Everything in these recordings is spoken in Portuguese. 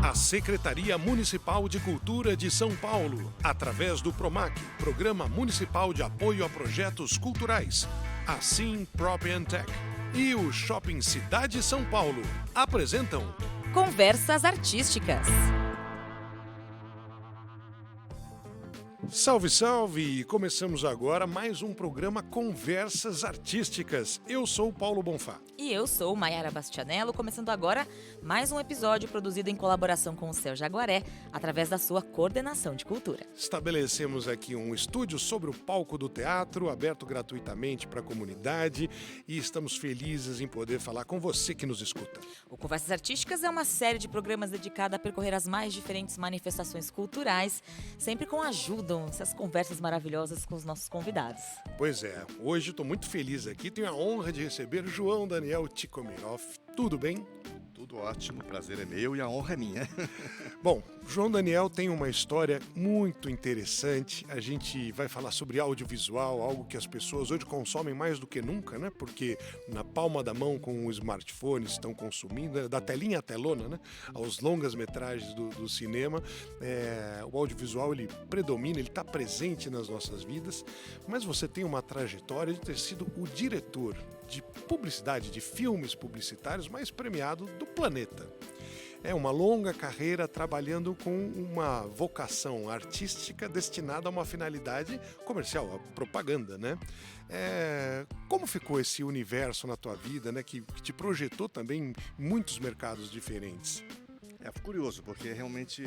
A Secretaria Municipal de Cultura de São Paulo, através do PROMAC, Programa Municipal de Apoio a Projetos Culturais, a Sim Prop Tech e o Shopping Cidade São Paulo apresentam Conversas Artísticas. Salve, salve! Começamos agora mais um programa Conversas Artísticas. Eu sou o Paulo Bonfá. E eu sou Maiara Bastianello, começando agora mais um episódio produzido em colaboração com o Céu Jaguaré, através da sua coordenação de cultura. Estabelecemos aqui um estúdio sobre o palco do teatro, aberto gratuitamente para a comunidade, e estamos felizes em poder falar com você que nos escuta. O Conversas Artísticas é uma série de programas dedicada a percorrer as mais diferentes manifestações culturais, sempre com a ajuda essas conversas maravilhosas com os nossos convidados. Pois é, hoje estou muito feliz aqui, tenho a honra de receber João Daniel Tikomirov. Tudo bem? Tudo ótimo, o prazer é meu e a honra é minha. Bom, João Daniel tem uma história muito interessante. A gente vai falar sobre audiovisual, algo que as pessoas hoje consomem mais do que nunca, né? Porque na palma da mão com o smartphone estão consumindo, da telinha à telona, né? Aos longas metragens do cinema. O audiovisual, ele predomina, ele está presente nas nossas vidas, mas você tem uma trajetória de ter sido o diretor de publicidade, de filmes publicitários mais premiado do planeta. É uma longa carreira trabalhando com uma vocação artística destinada a uma finalidade comercial, a propaganda, né? Como ficou esse universo na tua vida, né, que te projetou também em muitos mercados diferentes? Foi curioso, porque realmente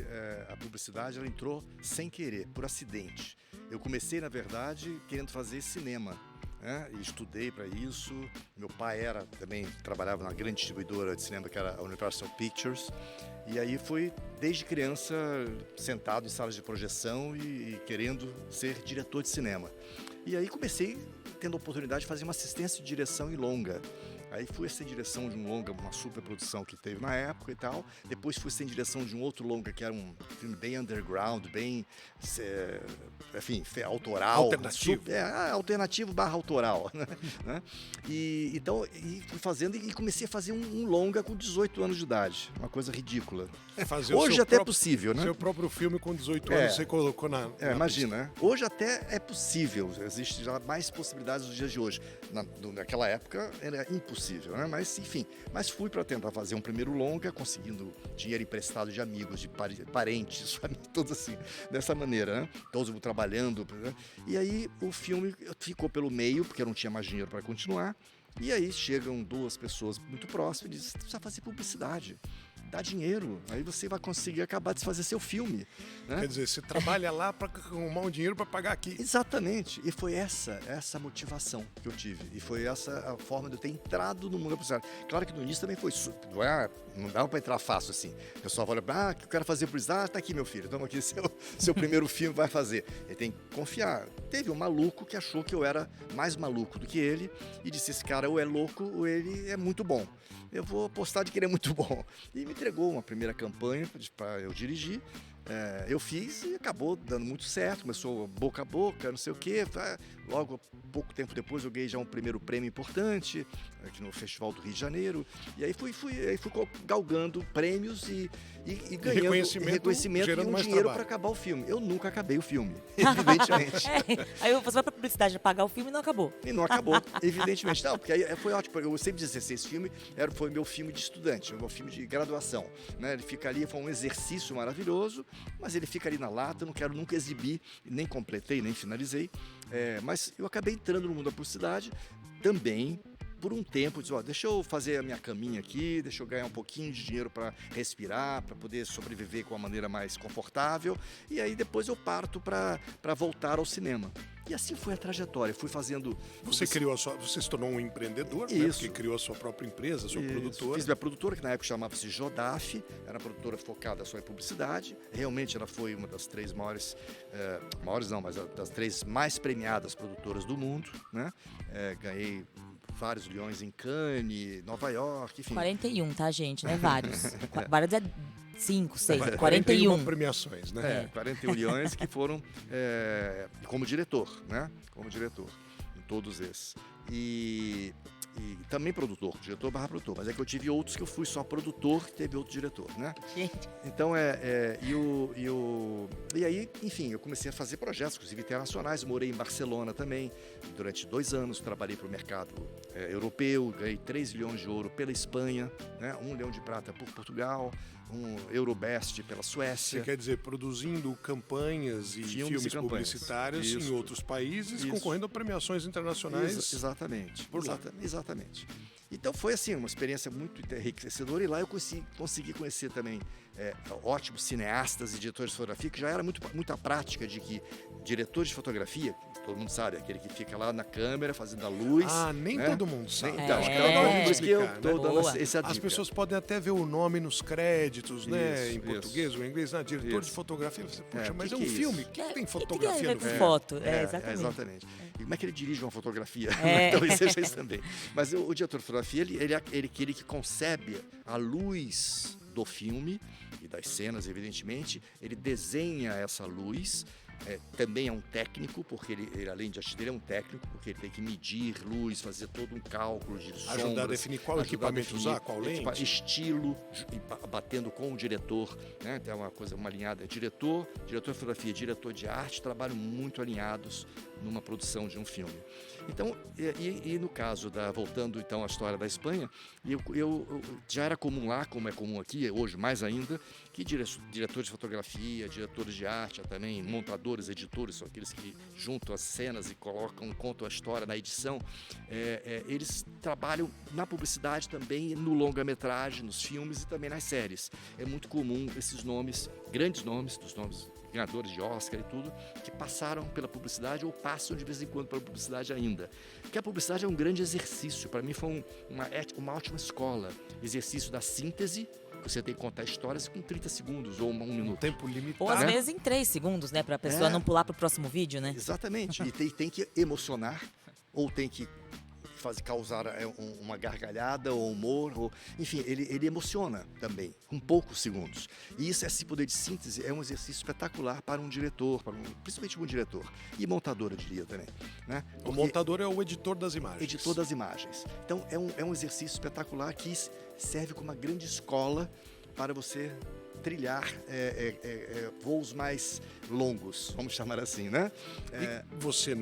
a publicidade ela entrou sem querer, por acidente. Eu comecei, na verdade, querendo fazer cinema. E estudei para isso. Meu pai também trabalhava numa grande distribuidora de cinema que era a Universal Pictures, e aí fui desde criança sentado em salas de projeção e querendo ser diretor de cinema. E aí comecei tendo a oportunidade de fazer uma assistência de direção em longa. Aí fui sem direção de um longa, uma super produção que teve na época e tal. Depois fui sem direção de um outro longa que era um filme bem underground, bem, enfim, autoral. Alternativo. Alternativo / autoral. Né? Então fui fazendo e comecei a fazer um longa com 18 anos de idade. Uma coisa ridícula. Hoje até é possível, né? Seu próprio filme com 18 anos você colocou na imagina, né? Hoje até é possível. Existe já mais possibilidades nos dias de hoje. Naquela época era impossível, né? Mas enfim, fui para tentar fazer um primeiro longa, conseguindo dinheiro emprestado de amigos, de parentes, família, todos assim, dessa maneira, né? Todos trabalhando, né? E aí o filme ficou pelo meio, porque eu não tinha mais dinheiro para continuar. E aí chegam duas pessoas muito próximas e dizem: você precisa fazer publicidade. Dá dinheiro, aí você vai conseguir acabar de fazer seu filme. Né? Quer dizer, você trabalha lá para arrumar um dinheiro para pagar aqui. Exatamente, e foi essa motivação que eu tive, e foi essa a forma de eu ter entrado no mundo publicitário. Claro que no início também foi não dava para entrar fácil assim. O pessoal fala: que eu quero fazer publicidade, tá aqui meu filho, toma aqui seu primeiro filme, vai fazer. Ele tem que confiar. Teve um maluco que achou que eu era mais maluco do que ele e disse: esse cara ou é louco ou ele é muito bom. Eu vou apostar de que ele é muito bom. E me entregou uma primeira campanha para eu dirigir. Eu fiz e acabou dando muito certo, começou boca a boca, não sei o quê. Logo, pouco tempo depois, eu ganhei já um primeiro prêmio importante aqui no Festival do Rio de Janeiro. E aí fui galgando prêmios e ganhando reconhecimento e um dinheiro para acabar o filme. Eu nunca acabei o filme, evidentemente. Aí você vai para publicidade para pagar o filme e não acabou. E não acabou, evidentemente. Não, porque aí foi ótimo. Eu sempre dizia assim, esse filme foi meu filme de estudante, meu filme de graduação. Né? Ele fica ali, foi um exercício maravilhoso, mas ele fica ali na lata, eu não quero nunca exibir, nem completei, nem finalizei. Mas eu acabei entrando no mundo da publicidade também por um tempo, deixa eu fazer a minha caminha aqui, deixa eu ganhar um pouquinho de dinheiro para respirar, para poder sobreviver com uma maneira mais confortável, e aí depois eu parto para voltar ao cinema. E assim foi a trajetória, fui fazendo... Você se tornou um empreendedor, né? Porque criou a sua própria empresa, a sua produtora. Fiz minha produtora, que na época chamava-se Jodaf, era uma produtora focada só em publicidade. Realmente ela foi uma das três maiores mas das três mais premiadas produtoras do mundo, né? Ganhei vários leões em Cannes, Nova York, enfim. 41, tá, gente? Não é vários. Vários é 5, 6, 41. 41 premiações, né? 41 leões que foram como diretor, né? Como diretor, em todos esses. E e também produtor, diretor barra produtor, mas é que eu tive outros que eu fui só produtor, teve outro diretor, né? Gente, Então, e aí, enfim, eu comecei a fazer projetos, inclusive internacionais, morei em Barcelona também, durante 2 anos, trabalhei para o mercado europeu, ganhei 3 milhões de ouro pela Espanha, né? 1 leão de prata por Portugal, um Eurobest pela Suécia. Você quer dizer, produzindo campanhas e filmes e campanhas. publicitários em Isso. outros países, Isso. concorrendo a premiações internacionais. Exatamente. por lá. Exatamente. Então foi assim, uma experiência muito enriquecedora, e lá eu consegui conhecer também ótimos cineastas e diretores de fotografia, que já era muita prática de que diretores de fotografia, todo mundo sabe, aquele que fica lá na câmera fazendo a luz. Ah, nem né? todo mundo sabe. Então, por isso que eu estou dando Boa. essa As dica. pessoas podem até ver o nome nos créditos, né? Isso, Em português ou em inglês, diretor de Isso. fotografia. Você, poxa, mas que é um que é filme. isso? O que tem que fotografia tem a no ver com filme? foto? Exatamente. Exatamente. E como é que ele dirige uma fotografia? É. Talvez seja isso também. Mas o diretor de fotografia, ele é aquele que concebe a luz do filme e das cenas, evidentemente. Ele desenha essa luz. Também é um técnico, porque ele além de artista, ele é um técnico, porque ele tem que medir luz, fazer todo um cálculo de sombras. Ajudar a definir qual equipamento usar, qual lente. Estilo, batendo com o diretor, né? Tem uma alinhada. Diretor de fotografia, diretor de arte, trabalham muito alinhados numa produção de um filme. Então, e no caso voltando então à história da Espanha, eu já era comum lá, como é comum aqui, hoje mais ainda, que diretores de fotografia, diretores de arte, também montadores, editores, são aqueles que juntam as cenas e contam a história na edição, eles trabalham na publicidade também, no longa-metragem, nos filmes e também nas séries. É muito comum esses nomes, grandes nomes, dos nomes ganhadores de Oscar e tudo, que passaram pela publicidade ou passam de vez em quando pela publicidade ainda. Porque a publicidade é um grande exercício, para mim foi uma ótima escola, exercício da síntese. Você tem que contar histórias com 30 segundos ou 1 minuto. Tempo limitado. Ou às vezes em 3 segundos, né? Pra pessoa não pular pro próximo vídeo, né? Exatamente. E tem que emocionar, ou tem que causar uma gargalhada ou humor, enfim, ele emociona também, com poucos segundos. E esse poder de síntese é um exercício espetacular para um diretor, principalmente um diretor, e montador, eu diria também. Né? O montador é o editor das imagens. Editor das imagens. Então, é um exercício espetacular que serve como uma grande escola para você trilhar voos mais longos, vamos chamar assim, né? E você,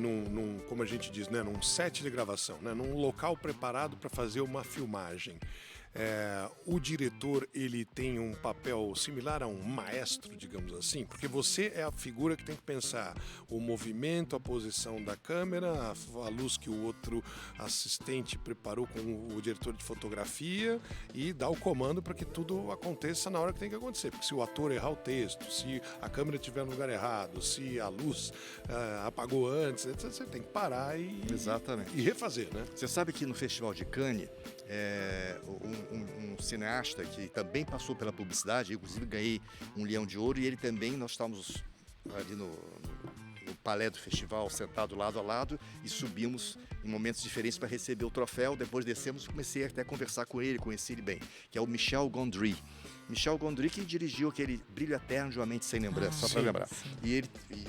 como a gente diz, né, num set de gravação, né, num local preparado para fazer uma filmagem, o diretor ele tem um papel similar a um maestro, digamos assim, porque você é a figura que tem que pensar o movimento, a posição da câmera, a luz que o outro assistente preparou com o diretor de fotografia e dá o comando para que tudo aconteça na hora que tem que acontecer. Porque se o ator errar o texto, se a câmera estiver no lugar errado, se a luz apagou antes, você tem que parar e refazer, né? Você sabe que no Festival de Cannes, um cineasta que também passou pela publicidade, inclusive ganhei um Leão de Ouro, e ele também, nós estávamos ali no palé do festival, sentado lado a lado, e subimos em momentos diferentes para receber o troféu. Depois descemos e comecei até a conversar com ele, conheci ele bem, que é o Michel Gondry. Michel Gondry, que dirigiu aquele Brilho Eterno de uma Mente Sem Lembrança, só para lembrar. E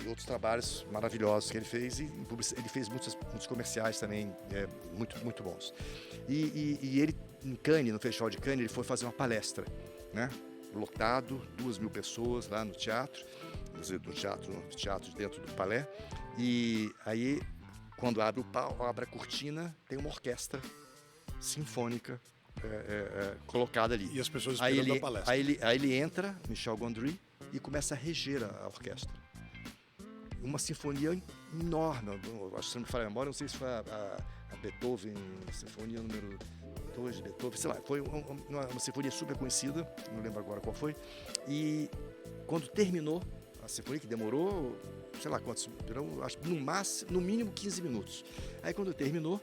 outros trabalhos maravilhosos que ele fez, e ele fez muitos comerciais também, muito, muito bons. E ele, em Cannes, no Festival de Cannes, ele foi fazer uma palestra, né? Lotado, 2.000 pessoas lá no teatro, dentro do palé. E aí, quando abre a cortina, tem uma orquestra sinfônica colocada ali. E as pessoas esperando a palestra. Aí ele entra, Michel Gondry, e começa a reger a orquestra. Uma sinfonia enorme, acho que se não me falha a memória, não sei se foi a Beethoven, sinfonia número 2 de Beethoven, sei lá, foi uma sinfonia super conhecida, não lembro agora qual foi, e quando terminou a sinfonia, que demorou, sei lá quantos, acho que no mínimo 15 minutos, aí quando terminou,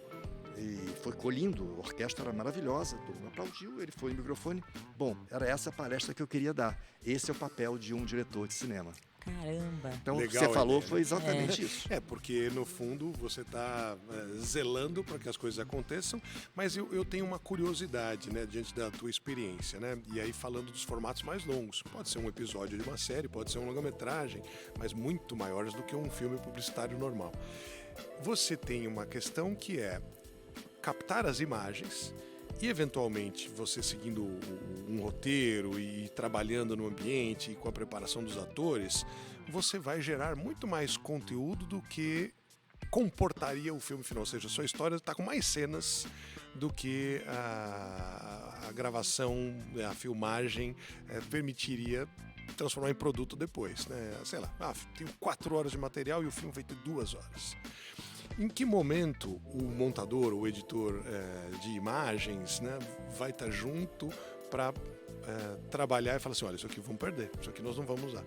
e foi colhindo, a orquestra era maravilhosa, todo mundo aplaudiu, ele foi no microfone. Bom, era essa a palestra que eu queria dar. Esse é o papel de um diretor de cinema. Caramba! Então, Legal, o que você falou ideia, foi exatamente isso. Porque no fundo você está zelando para que as coisas aconteçam, mas eu tenho uma curiosidade, né, diante da tua experiência, né? E aí falando dos formatos mais longos, pode ser um episódio de uma série, pode ser uma longa-metragem, mas muito maiores do que um filme publicitário normal. Você tem uma questão que é captar as imagens e, eventualmente, você seguindo um roteiro e trabalhando no ambiente e com a preparação dos atores, você vai gerar muito mais conteúdo do que comportaria o filme final. Ou seja, a sua história está com mais cenas do que a gravação, a filmagem permitiria transformar em produto depois, né? Sei lá, tenho 4 horas de material e o filme vai ter 2 horas. Em que momento o montador, o editor de imagens, né, vai estar junto para trabalhar e falar assim, olha, isso aqui vamos perder, isso aqui nós não vamos usar.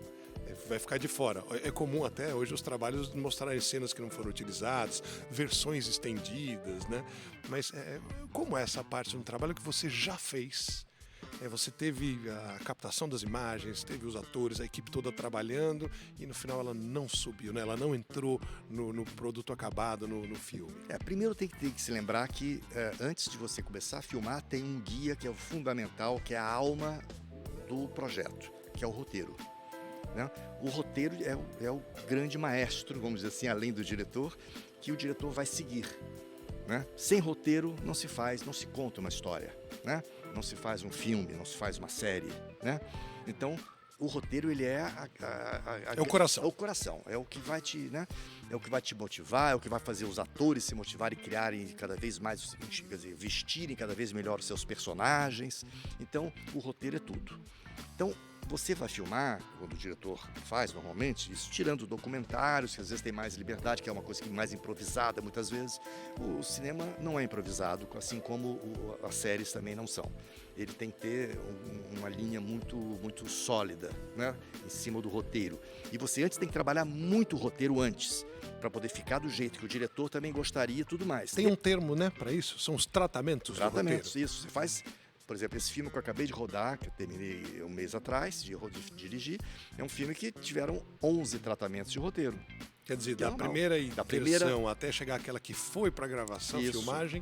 Vai ficar de fora. É comum até hoje os trabalhos mostrarem cenas que não foram utilizadas, versões estendidas, né? Mas como é essa parte de um trabalho que você já fez? Você teve a captação das imagens, teve os atores, a equipe toda trabalhando e no final ela não subiu, né? Ela não entrou no produto acabado, no filme. Primeiro tem que se lembrar que antes de você começar a filmar tem um guia que é o fundamental, que é a alma do projeto, que é o roteiro. Né? O roteiro é o grande maestro, vamos dizer assim, além do diretor, que o diretor vai seguir. Né? Sem roteiro não se conta uma história, né? Não se faz um filme, não se faz uma série. Né? Então, o roteiro ele é o coração. É o coração, é o que vai te, né? É o que vai te motivar, é o que vai fazer os atores se motivarem e criarem cada vez mais, quer dizer, vestirem cada vez melhor os seus personagens. Então, o roteiro é tudo. Então, você vai filmar, quando o diretor faz normalmente, isso tirando documentários, que às vezes tem mais liberdade, que é uma coisa mais improvisada muitas vezes. O cinema não é improvisado, assim como as séries também não são. Ele tem que ter uma linha muito, muito sólida, né, em cima do roteiro. E você antes tem que trabalhar muito o roteiro antes, para poder ficar do jeito que o diretor também gostaria e tudo mais. Tem um termo, né, para isso? São os tratamentos do roteiro. Tratamentos, isso. Você faz... Por exemplo, esse filme que eu acabei de rodar, que eu terminei um mês atrás de dirigir, é um filme que tiveram 11 tratamentos de roteiro. Quer dizer, da primeira versão até chegar àquela que foi para gravação, filmagem,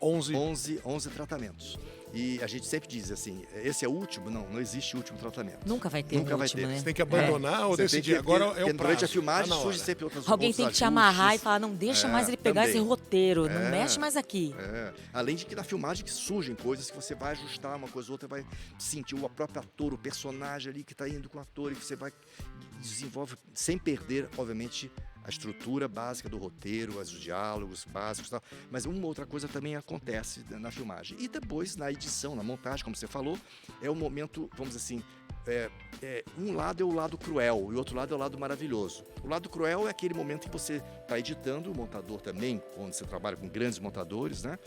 11 tratamentos. E a gente sempre diz assim, esse é o último? Não existe último tratamento. Nunca vai ter último, né? Você tem que abandonar ou decidir, agora é o prazo. Durante a filmagem surge sempre outros ajustes. Alguém tem que te amarrar e falar, não deixa mais ele pegar esse roteiro, não mexe mais aqui. Além de que na filmagem que surgem coisas que você vai ajustar uma coisa ou outra, vai sentir o próprio ator, o personagem ali que está indo com o ator e que você vai desenvolve sem perder, obviamente, a estrutura básica do roteiro, os diálogos básicos e tal. Mas uma outra coisa também acontece na filmagem. E depois, na edição, na montagem, como você falou, é o momento, vamos dizer assim, um lado é o lado cruel e o outro lado é o lado maravilhoso. O lado cruel é aquele momento que você está editando, o montador também, onde você trabalha com grandes montadores, né,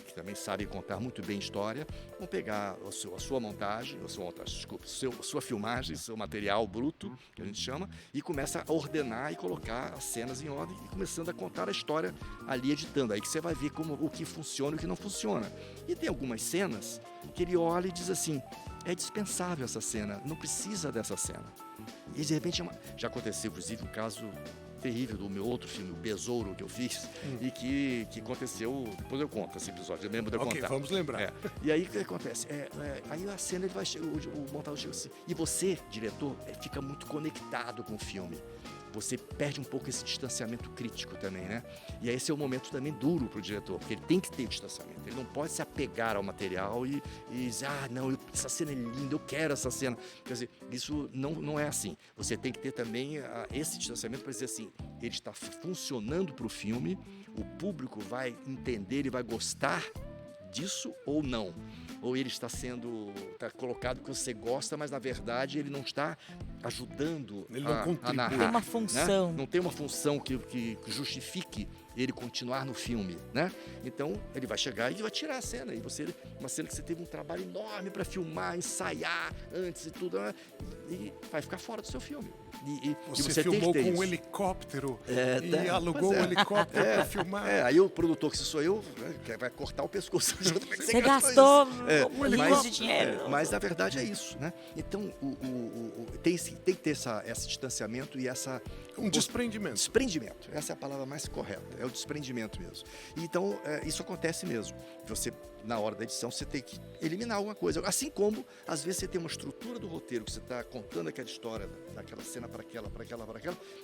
que também sabem contar muito bem história, vão pegar a sua montagem, a sua filmagem, seu material bruto, que a gente chama, e começa a ordenar e colocar as cenas em ordem e começando a contar a história ali editando. Aí que você vai ver o que funciona e o que não funciona. E tem algumas cenas que ele olha e diz assim, é dispensável essa cena, não precisa dessa cena. E de repente, já aconteceu, inclusive, um caso terrível do meu outro filme, o Besouro, que eu fiz, e que aconteceu, depois eu conto esse episódio, eu lembro de eu contar. Ok, vamos lembrar. E aí o que acontece? Aí a cena, ele vai, o montador chega assim, e você, diretor, fica muito conectado com o filme. Você perde um pouco esse distanciamento crítico também, né? E aí esse é o momento também duro para o diretor, porque ele tem que ter distanciamento. Ele não pode se apegar ao material e dizer, não, essa cena é linda, eu quero essa cena. Quer dizer, isso não é assim. Você tem que ter também esse distanciamento para dizer assim, ele está funcionando para o filme, o público vai entender e vai gostar disso ou não. Ou ele está colocado porque você gosta, mas na verdade ele não está ajudando a narrar. Tem uma função. Né? Não tem uma função que justifique ele continuar no filme, né? Então ele vai chegar e vai tirar a cena. E uma cena que você teve um trabalho enorme para filmar, ensaiar antes e tudo, né? E vai ficar fora do seu filme. Você filmou com um helicóptero e alugou um helicóptero para filmar. Aí o produtor, que sou eu, vai cortar o pescoço. Você gastou milhões de dinheiro. Mas na verdade é isso, né? Então tem que ter esse distanciamento e essa... Um desprendimento. Desprendimento, essa é a palavra mais correta. É o desprendimento mesmo. Então, isso acontece mesmo. Você, na hora da edição, você tem que eliminar alguma coisa. Assim como, às vezes, você tem uma estrutura do roteiro, que você está contando aquela história, daquela cena para aquela,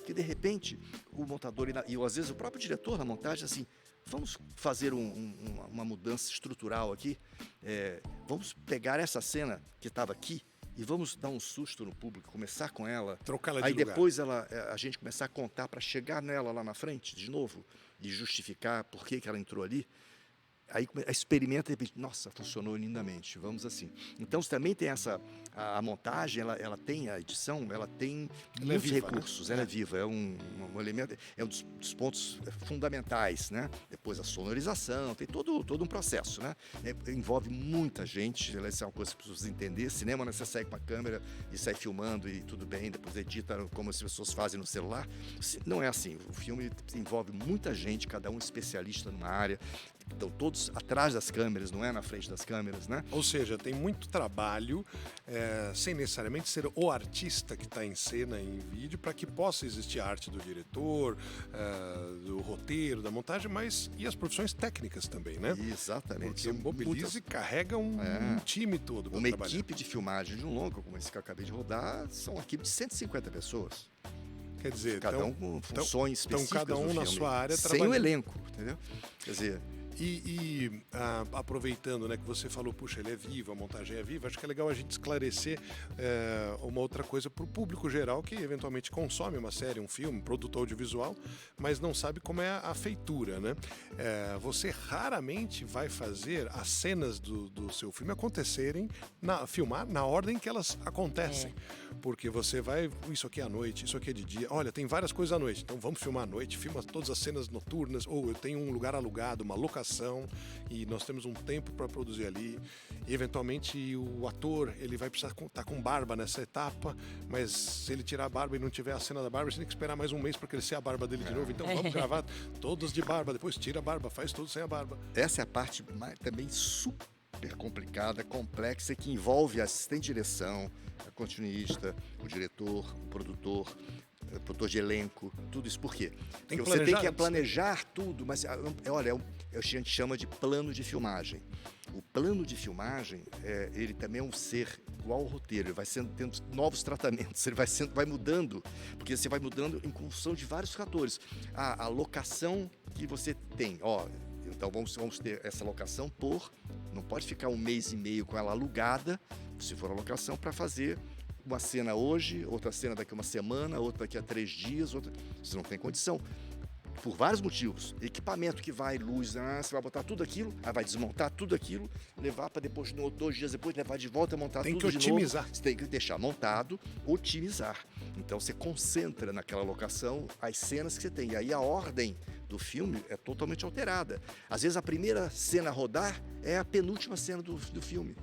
que, de repente, o montador, e às vezes o próprio diretor na montagem, assim, vamos fazer uma mudança estrutural aqui, vamos pegar essa cena que estava aqui, e vamos dar um susto no público, começar com ela. Trocá-la de aí lugar. Depois a gente começar a contar para chegar nela lá na frente, de novo, e justificar por que ela entrou ali. Aí experimenta e repete, nossa, funcionou lindamente, vamos assim. Então você também tem a montagem, ela tem a edição, ela tem muitos recursos, né? Ela é viva, é um elemento, é um dos pontos fundamentais, né? Depois a sonorização, tem todo um processo, né? Envolve muita gente, essa é uma coisa que precisa entender. Cinema, né? Você sai com a câmera e sai filmando e tudo bem, depois edita como as pessoas fazem no celular. Não é assim, o filme envolve muita gente, cada um especialista numa área. Então, todos atrás das câmeras, não é na frente das câmeras, né? Ou seja, tem muito trabalho, sem necessariamente ser o artista que está em cena, em vídeo, para que possa existir a arte do diretor, do roteiro, da montagem, mas e as profissões técnicas também, né? Exatamente. Porque mobiliza e carrega um time todo para uma trabalhar. Equipe de filmagem de um longa, como esse que eu acabei de rodar, são uma equipe de 150 pessoas. Quer dizer, cada um com funções específicas cada um do na filme, sua área sem trabalhando. o elenco, entendeu? Quer dizer... Aproveitando, né, que você falou, puxa, ele é vivo, a montagem é viva, acho que é legal a gente esclarecer uma outra coisa para o público geral que eventualmente consome uma série, um filme, produto audiovisual, mas não sabe como é a feitura, né? Você raramente vai fazer as cenas do seu filme acontecerem, filmar na ordem que elas acontecem. Porque você vai, isso aqui é à noite, isso aqui é de dia, olha, tem várias coisas à noite, então vamos filmar à noite, filma todas as cenas noturnas, ou eu tenho um lugar alugado, uma locação, e nós temos um tempo para produzir ali, e eventualmente o ator, ele vai precisar estar com barba nessa etapa, mas se ele tirar a barba e não tiver a cena da barba, você tem que esperar mais um mês para crescer a barba dele de novo, então vamos gravar todos de barba, depois tira a barba, faz tudo sem a barba. Essa é a parte também super complicada, complexa, que envolve a assistente de direção, a continuista, o diretor, o produtor de elenco, tudo isso. Por quê? Porque você tem que planejar tudo, mas olha, a gente chama de plano de filmagem. O plano de filmagem, ele também é um ser igual ao roteiro, ele vai tendo novos tratamentos, ele vai mudando, porque você vai mudando em função de vários fatores. A locação que você tem, então vamos ter essa locação não pode ficar 1 mês e meio com ela alugada, se for a locação, para fazer uma cena hoje, outra cena daqui a uma semana, outra daqui a 3 dias, você não tem condição. Por vários motivos. Equipamento que vai, luz, você vai botar tudo aquilo, aí vai desmontar tudo aquilo, levar para depois, 2 dias depois, levar de volta, montar tudo de novo. Tem que otimizar. Você tem que deixar montado, otimizar. Então você concentra naquela locação as cenas que você tem. E aí a ordem do filme é totalmente alterada. Às vezes a primeira cena a rodar é a penúltima cena do filme.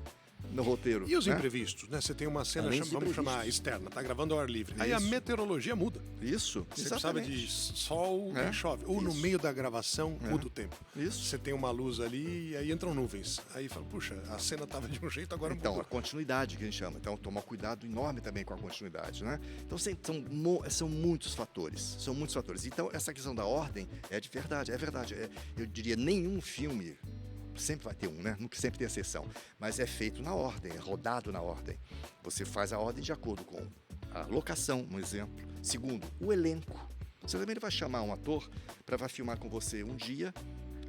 No roteiro. E os imprevistos, né? Você tem uma cena, vamos chamar externa, tá gravando ao ar livre. Aí a meteorologia muda. Isso, você precisava de sol e chove. Ou no meio da gravação muda o tempo. Isso. Você tem uma luz ali e aí entram nuvens. Aí fala, puxa, a cena estava de um jeito, agora então, mudou. A continuidade que a gente chama. Então, tomar cuidado enorme também com a continuidade, né? Então, são muitos fatores. São muitos fatores. Então, essa questão da ordem é verdade. Eu diria, nenhum filme... Sempre vai ter né? Nunca sempre tem exceção. Mas é feito na ordem, é rodado na ordem. Você faz a ordem de acordo com a locação, um exemplo. Segundo, o elenco. Você também vai chamar um ator para filmar com você um dia,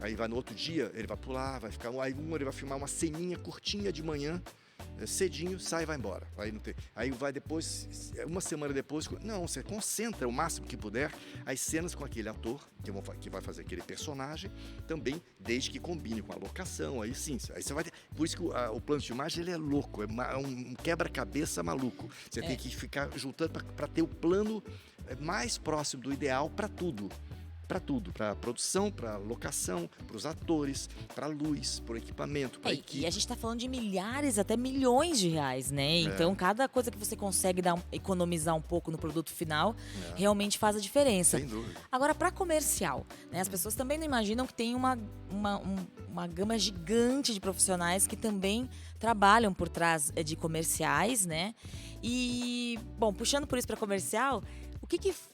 aí no outro dia ele vai pular, vai ficar ele vai filmar uma ceninha curtinha de manhã, cedinho, sai e vai embora. Aí vai depois, uma semana depois, não, você concentra o máximo que puder as cenas com aquele ator que vai fazer aquele personagem, também desde que combine com a locação, aí sim. Aí você vai ter, por isso que o plano de filmagem ele é louco, é um quebra-cabeça maluco. Você tem que ficar juntando para ter o plano mais próximo do ideal para tudo. Para a produção, para a locação, para os atores, para a luz, para o equipamento, para a equipe. E a gente está falando de milhares, até milhões de reais, né? Então, cada coisa que você consegue economizar um pouco no produto final, realmente faz a diferença. Sem dúvida. Agora, para comercial, né? As pessoas também não imaginam que tem uma gama gigante de profissionais que também trabalham por trás de comerciais, né? E, bom, puxando por isso para comercial... O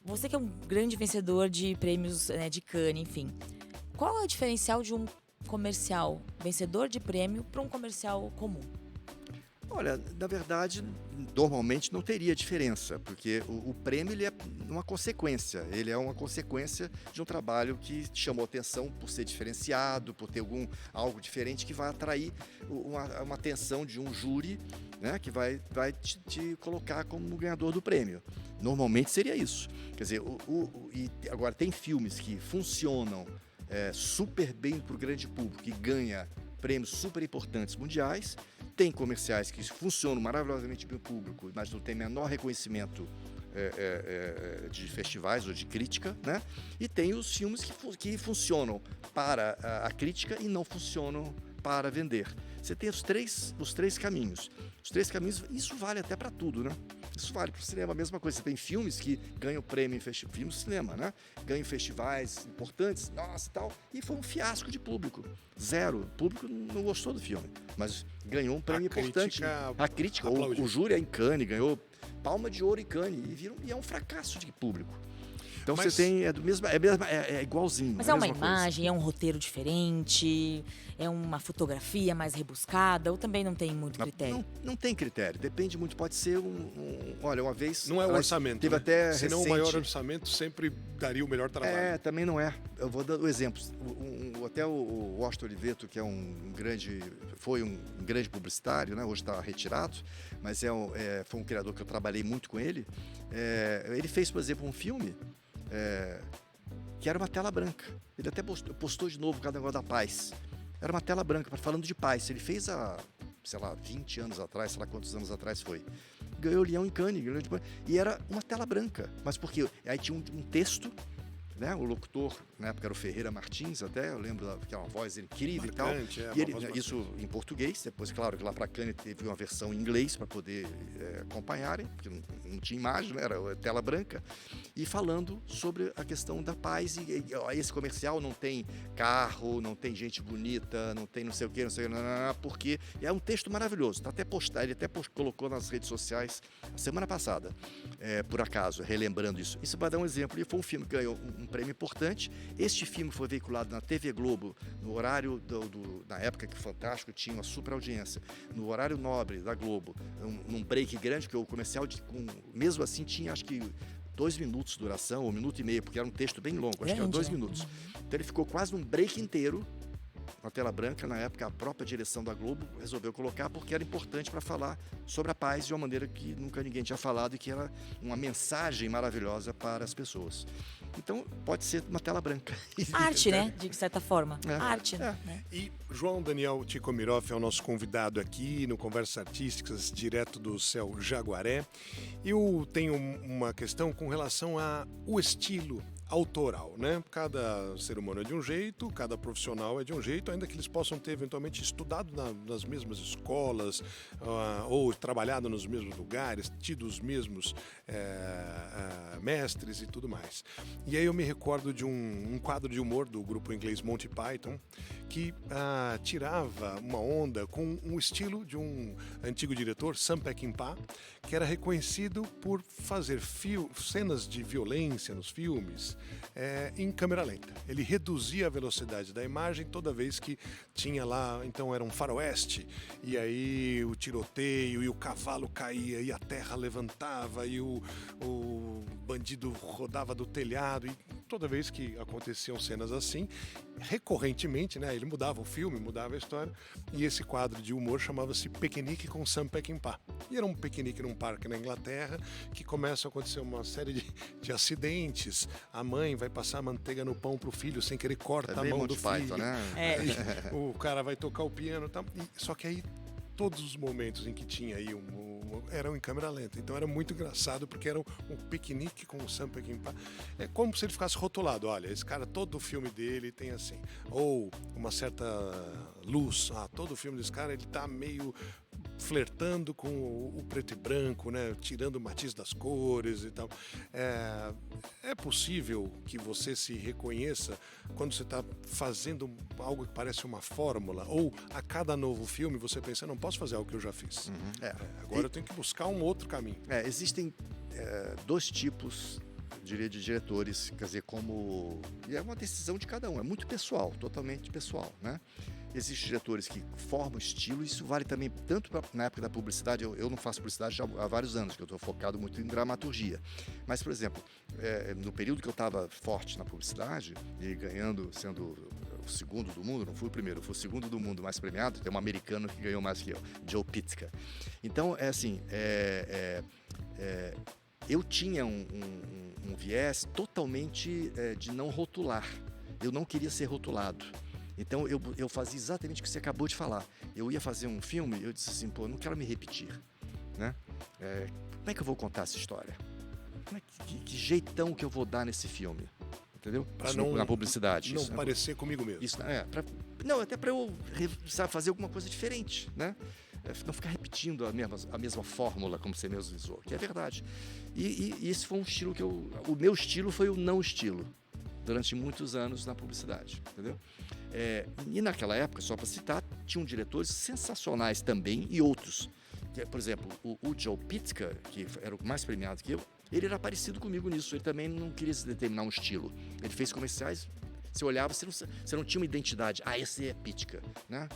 você que é um grande vencedor de prêmios, né, de Cannes, enfim, qual é o diferencial de um comercial vencedor de prêmio para um comercial comum? Olha, na verdade, normalmente não teria diferença, porque o prêmio ele é uma consequência, ele é uma consequência de um trabalho que chamou atenção por ser diferenciado, por ter algo diferente que vai atrair uma atenção de um júri, né, que vai te colocar como ganhador do prêmio. Normalmente seria isso. Quer dizer, e agora tem filmes que funcionam super bem para o grande público, que ganha prêmios super importantes mundiais. Tem comerciais que funcionam maravilhosamente bem para o público, mas não tem menor reconhecimento de festivais ou de crítica, né? E tem os filmes que funcionam para a crítica e não funcionam para vender. Você tem os três caminhos. Os três caminhos, isso vale até para tudo, né? Isso vale para o cinema, a mesma coisa. Você tem filmes que ganham prêmio em filmes de cinema, né? Ganham festivais importantes, nossa, tal, e foi um fiasco de público. Zero. O público não gostou do filme, mas ganhou um prêmio importante. A crítica, o júri em Cannes ganhou Palma de Ouro em Cannes e é um fracasso de público. Então você tem, é igualzinho. Mas é uma imagem, é um roteiro diferente, é uma fotografia mais rebuscada, ou também não tem muito critério? Não tem critério, depende muito, pode ser olha, uma vez... Não é o orçamento, teve até senão o maior orçamento sempre daria o melhor trabalho. Também não é. Eu vou dar exemplos. Até o Washington Oliveto, que foi um grande publicitário, né? Hoje está retirado, mas foi um criador que eu trabalhei muito com ele. Ele fez, por exemplo, um filme que era uma tela branca. Ele até postou de novo cada negócio da paz. Era uma tela branca, falando de paz. Ele fez há, sei lá, 20 anos atrás, sei lá quantos anos atrás foi. Ganhou o Leão em Cannes, e era uma tela branca. Mas por quê? Aí tinha um texto, né? O locutor, na época era o Ferreira Martins, até, eu lembro que era uma voz incrível. Marcante, e tal. Isso em português, depois, claro, que lá para Cannes teve uma versão em inglês para poder acompanharem, porque não tinha imagem, né? Era tela branca, e falando sobre a questão da paz. E esse comercial não tem carro, não tem gente bonita, não tem não sei o que, porque é um texto maravilhoso. Tá até postado, ele até colocou nas redes sociais semana passada, por acaso, relembrando isso. Isso vai dar um exemplo, e foi um filme que ganhou um prêmio importante. Este filme foi veiculado na TV Globo, no horário na época que o Fantástico tinha uma super audiência, no horário nobre da Globo, num break grande, porque o comercial, mesmo assim, tinha acho que 2 minutos de duração, ou 1 minuto e meio, porque era um texto bem longo, acho que era 2 minutos. Então ele ficou quase um break inteiro na tela branca. Na época, a própria direção da Globo resolveu colocar porque era importante para falar sobre a paz de uma maneira que nunca ninguém tinha falado e que era uma mensagem maravilhosa para as pessoas. Então, pode ser uma tela branca. Arte, né? De certa forma. Arte. Né? E João Daniel Tikomirov é o nosso convidado aqui no Conversas Artísticas, direto do Céu Jaguaré. Eu tenho uma questão com relação ao estilo autoral, né? Cada ser humano é de um jeito, cada profissional é de um jeito, ainda que eles possam ter eventualmente estudado nas mesmas escolas ou trabalhado nos mesmos lugares, tido os mesmos mestres e tudo mais. E aí eu me recordo de um quadro de humor do grupo inglês Monty Python que tirava uma onda com um estilo de um antigo diretor, Sam Peckinpah, que era reconhecido por fazer cenas de violência nos filmes em câmera lenta. Ele reduzia a velocidade da imagem toda vez que tinha lá, então era um faroeste, e aí o tiroteio, e o cavalo caía, e a terra levantava, e o bandido rodava do telhado, e toda vez que aconteciam cenas assim, recorrentemente, né, ele mudava o filme, mudava a história, e esse quadro de humor chamava-se Piquenique com Sam Peckinpah. E era um piquenique num parque na Inglaterra, que começa a acontecer uma série de acidentes. A mãe vai passar manteiga no pão pro filho, sem querer corta a mão do filho. Python, né? O cara vai tocar o piano, tá? Só que aí todos os momentos em que tinha aí eram em câmera lenta. Então era muito engraçado, porque era um piquenique com o Sam Peckinpah. É como se ele ficasse rotulado. Olha, esse cara, todo o filme dele tem assim. Ou uma certa luz. Todo o filme desse cara, ele tá meio flertando com o preto e branco, né? Tirando o matiz das cores e tal. É possível que você se reconheça quando você está fazendo algo que parece uma fórmula, ou a cada novo filme você pensa, não posso fazer algo que eu já fiz. Agora eu tenho que buscar um outro caminho. Existem 2 tipos diria, de diretores, quer dizer, como... E é uma decisão de cada um, é muito pessoal, totalmente pessoal, né? Existem diretores que formam estilo, isso vale também tanto na época da publicidade, eu não faço publicidade já há vários anos, que eu estou focado muito em dramaturgia. Mas, por exemplo, no período que eu estava forte na publicidade, e ganhando, sendo o segundo do mundo, não fui o primeiro, fui o segundo do mundo mais premiado, tem um americano que ganhou mais que eu, Joe Pitzka. Então, é assim, eu tinha um viés totalmente de não rotular. Eu não queria ser rotulado. Então, eu fazia exatamente o que você acabou de falar. Eu ia fazer um filme, eu disse assim, pô, eu não quero me repetir, né? Como é que eu vou contar essa história? Que jeitão que eu vou dar nesse filme? Entendeu? Na publicidade. Não parecer comigo mesmo. Isso, até para eu fazer alguma coisa diferente, né? Não ficar repetindo a mesma fórmula, como você mesmo usou, que é verdade. E esse foi um estilo que o meu estilo foi o não estilo, durante muitos anos na publicidade, entendeu? E naquela época, só para citar, tinham diretores sensacionais também e outros. Por exemplo, o Joe Pitzka, que era o mais premiado que eu, ele era parecido comigo nisso, ele também não queria se determinar um estilo. Ele fez comerciais, você olhava, você não tinha uma identidade. Esse é Pitzka, né?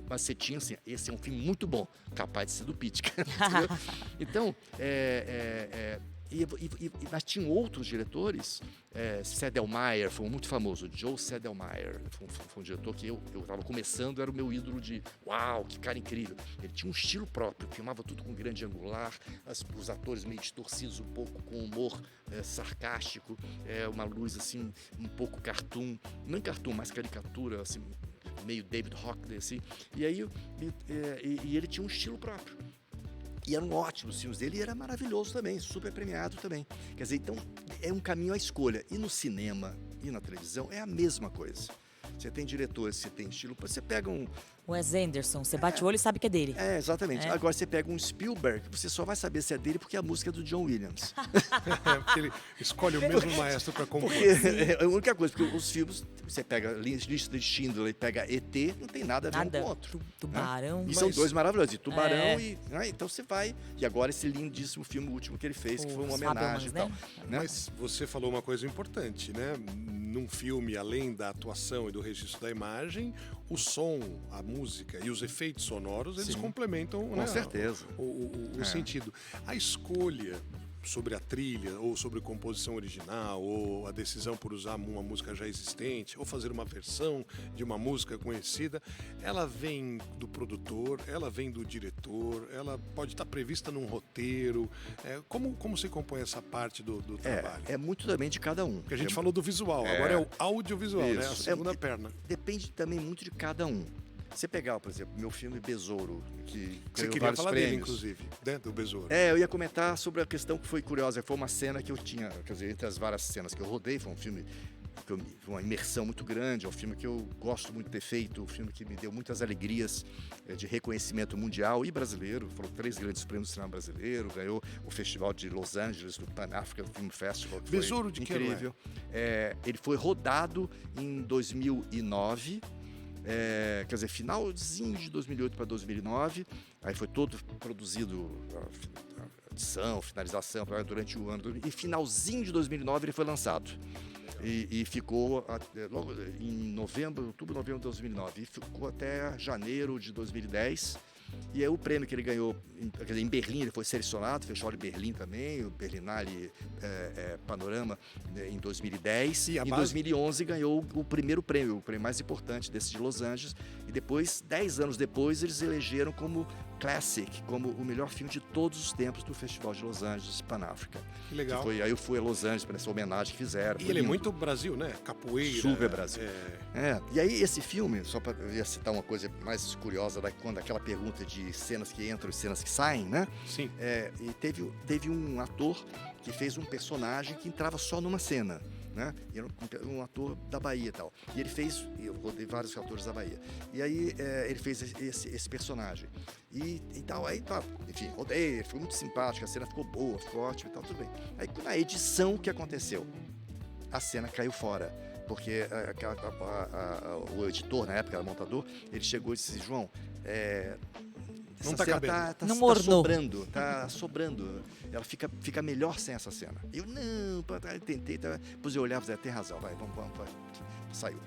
Mas você tinha assim, esse é um filme muito bom, capaz de ser do Pitzka. Então, mas tinham outros diretores, Sedlmayr foi muito famoso, Joe Sedlmayr, foi um diretor que eu estava começando, era o meu ídolo de, uau, que cara incrível. Ele tinha um estilo próprio, filmava tudo com grande angular, os atores meio distorcidos um pouco, com humor sarcástico, uma luz assim, um pouco cartoon, não cartoon, mas caricatura, assim, meio David Hockney, assim. E aí ele tinha um estilo próprio. E eram ótimos os filmes dele e era maravilhoso também, super premiado também. Quer dizer, então é um caminho à escolha. E no cinema e na televisão é a mesma coisa. Você tem diretores, você tem estilo, você pega um... Wes Anderson, você bate o olho e sabe que é dele. Exatamente. Agora você pega um Spielberg, você só vai saber se é dele porque a música é do John Williams. Porque ele escolhe o mesmo maestro para compor. É a única coisa, porque os filmes, você pega Lista de Schindler e pega ET, não tem nada a ver um com o outro. Tubarão. E são dois maravilhosos, e Tubarão então você vai... E agora esse lindíssimo filme último que ele fez, que foi uma homenagem e tal. Né? Mas você falou uma coisa importante, né? Num filme, além da atuação e do registro da imagem, o som, a música e os efeitos sonoros, eles complementam, com certeza, o sentido. A escolha sobre a trilha, ou sobre composição original, ou a decisão por usar uma música já existente, ou fazer uma versão de uma música conhecida, ela vem do produtor, ela vem do diretor, ela pode estar prevista num roteiro. Como se compõe essa parte do trabalho? É muito também de cada um. Porque a gente falou do visual, agora é o audiovisual, né? A segunda perna. Depende também muito de cada um. Você pegar, por exemplo, meu filme Besouro, que você queria falar dele, inclusive, né? Do Besouro. Eu ia comentar sobre a questão que foi curiosa. Foi uma cena que eu tinha, quer dizer, entre as várias cenas que eu rodei, foi um filme uma imersão muito grande, é um filme que eu gosto muito de ter feito, um filme que me deu muitas alegrias de reconhecimento mundial e brasileiro. Foram 3 grandes prêmios do cinema brasileiro, ganhou o Festival de Los Angeles, do Pan African Film Festival, que Besouro de incrível. Ele foi rodado em 2009, quer dizer, finalzinho de 2008 para 2009, aí foi todo produzido, a edição, finalização, durante o ano, e finalzinho de 2009 ele foi lançado. E ficou logo em outubro, novembro de 2009, e ficou até janeiro de 2010. E é o prêmio que ele ganhou, quer dizer, em Berlim ele foi selecionado, Festival de Berlim também, o Berlinale Panorama em 2010. E em 2011 ganhou o primeiro prêmio, o prêmio mais importante desse de Los Angeles. E depois, 10 anos depois, eles elegeram como Classic, como o melhor filme de todos os tempos do Festival de Los Angeles Pan-Africa. Legal. Aí eu fui a Los Angeles para essa homenagem que fizeram. E ele é muito Brasil, né? Capoeira. Super Brasil. E aí esse filme, só para citar uma coisa mais curiosa, quando aquela pergunta de cenas que entram e cenas que saem, né? Sim. E teve um ator que fez um personagem que entrava só numa cena, né? E era um ator da Bahia e tal. E ele fez, eu rodei vários atores da Bahia. E aí ele fez esse personagem. E tal, aí tá, enfim, rodei, foi muito simpático, a cena ficou boa, ficou ótima e tal, tudo bem. Aí na edição, o que aconteceu? A cena caiu fora. Porque o editor, na época, era montador, ele chegou e disse: João, Não essa tá cena cabendo. Não tá mornou. sobrando, tá sobrando. Ela fica melhor sem essa cena. Eu não, eu tentei, depois eu olhava e falei, tem razão, vamos, saiu.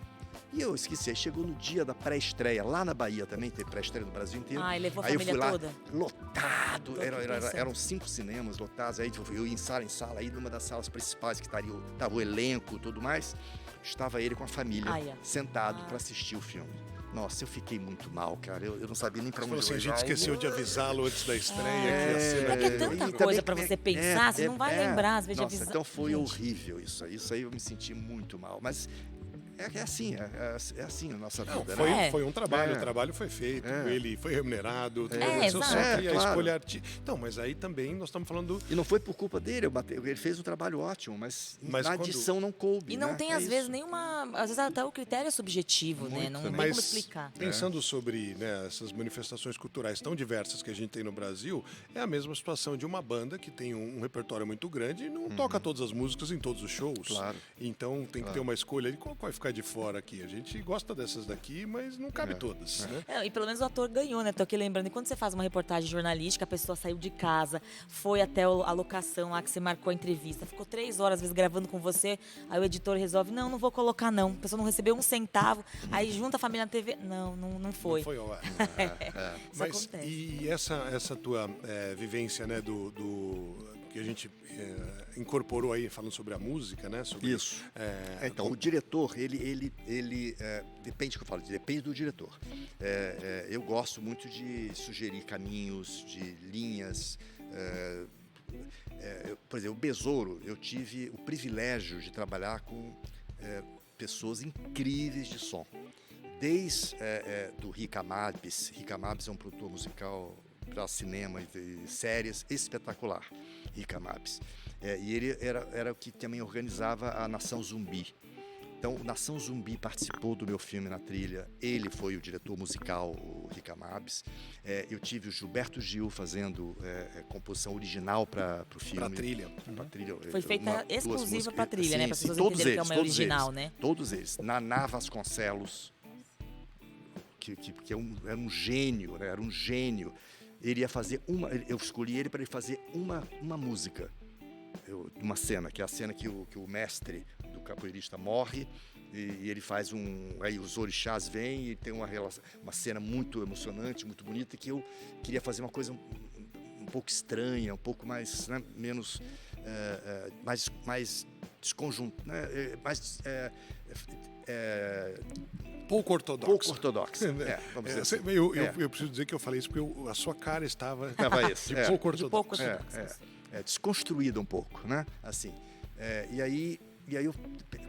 E eu esqueci, aí chegou no dia da pré-estreia, lá na Bahia também, teve pré-estreia no Brasil inteiro. Ai, levou a Aí eu família fui lá, toda? lotado, Tô aqui pensando. eram 5 cinemas lotados, aí eu ia em sala, aí numa das salas principais que estava o elenco e tudo mais, estava ele com a família, Ai, sentado para assistir o filme. Nossa, eu fiquei muito mal, cara, eu não sabia nem para Você onde falou assim, a olhar. gente esqueceu de avisá-lo antes da estreia. É. Que a cena É que é tanta E coisa também- pra você pensar, você não vai lembrar, às vezes, de Nossa, avisar. então foi Gente. horrível isso aí eu me senti muito mal, mas é assim, é assim a nossa Não, vida, foi, né? É. foi um trabalho, É. o trabalho foi feito, É. ele foi remunerado, tudo É, isso, exato. só que a Claro. escolha artística. Então, mas aí também nós estamos falando. E não foi por culpa dele, ele fez um trabalho ótimo, mas Mas na quando- edição não coube. E não né? tem, É às vezes, isso. nenhuma. Às vezes até o critério é subjetivo, né? Muito Não tem também. como Mas explicar. pensando sobre, né, essas manifestações culturais tão diversas que a gente tem no Brasil, é a mesma situação de uma banda que tem um repertório muito grande e não toca todas as músicas em todos os shows. Claro. Então tem que ter uma escolha de qual vai ficar de fora aqui. A gente gosta dessas daqui, mas não cabe todas. Né? É, e pelo menos o ator ganhou, né? Tô aqui lembrando. E quando você faz uma reportagem jornalística, a pessoa saiu de casa, foi até a locação lá que você marcou a entrevista, ficou 3 horas, às vezes, gravando com você, aí o editor resolve, não vou colocar não. A pessoa não recebeu um centavo, aí junta a família na TV. Não foi. Não foi ao ar. Isso Mas acontece. e essa tua vivência, né, do que a gente incorporou aí falando sobre a música, né? Sobre, Isso. Então, o diretor, ele depende do que eu falo, depende do diretor. Eu gosto muito de sugerir caminhos, de linhas. Por exemplo, o Besouro, eu tive o privilégio de trabalhar com pessoas incríveis de som. Desde do Rica Mabes. Rica Mabes é um produtor musical para cinema e séries espetacular, Rica Mabes. E ele era o que também organizava a Nação Zumbi. Então, Nação Zumbi participou do meu filme na trilha. Ele foi o diretor musical, o Rica Mabes. Eu tive o Gilberto Gil fazendo composição original para o filme. Pra trilha. Pra trilha. Foi feita duas exclusiva músicas. pra trilha, né? Para as Sim, pessoas todos entenderem que é eles, uma todos original, eles, né? Todos eles. Naná Vasconcelos, que era um gênio, né? Era um gênio. Ele ia fazer eu escolhi ele para ele fazer uma música. Uma cena, que é a cena que o mestre do capoeirista morre e ele faz aí os orixás vêm e tem uma cena muito emocionante, muito bonita, que eu queria fazer uma coisa um pouco estranha, um pouco mais, né, menos, mais desconjunto, né, Pouco ortodoxo. pouco ortodoxo. Vamos dizer assim. Eu preciso dizer que eu falei isso porque a sua cara estava Tava esse, de pouco De ortodoxo. pouco ortodoxo. Desconstruída um pouco, né? Assim. E aí eu,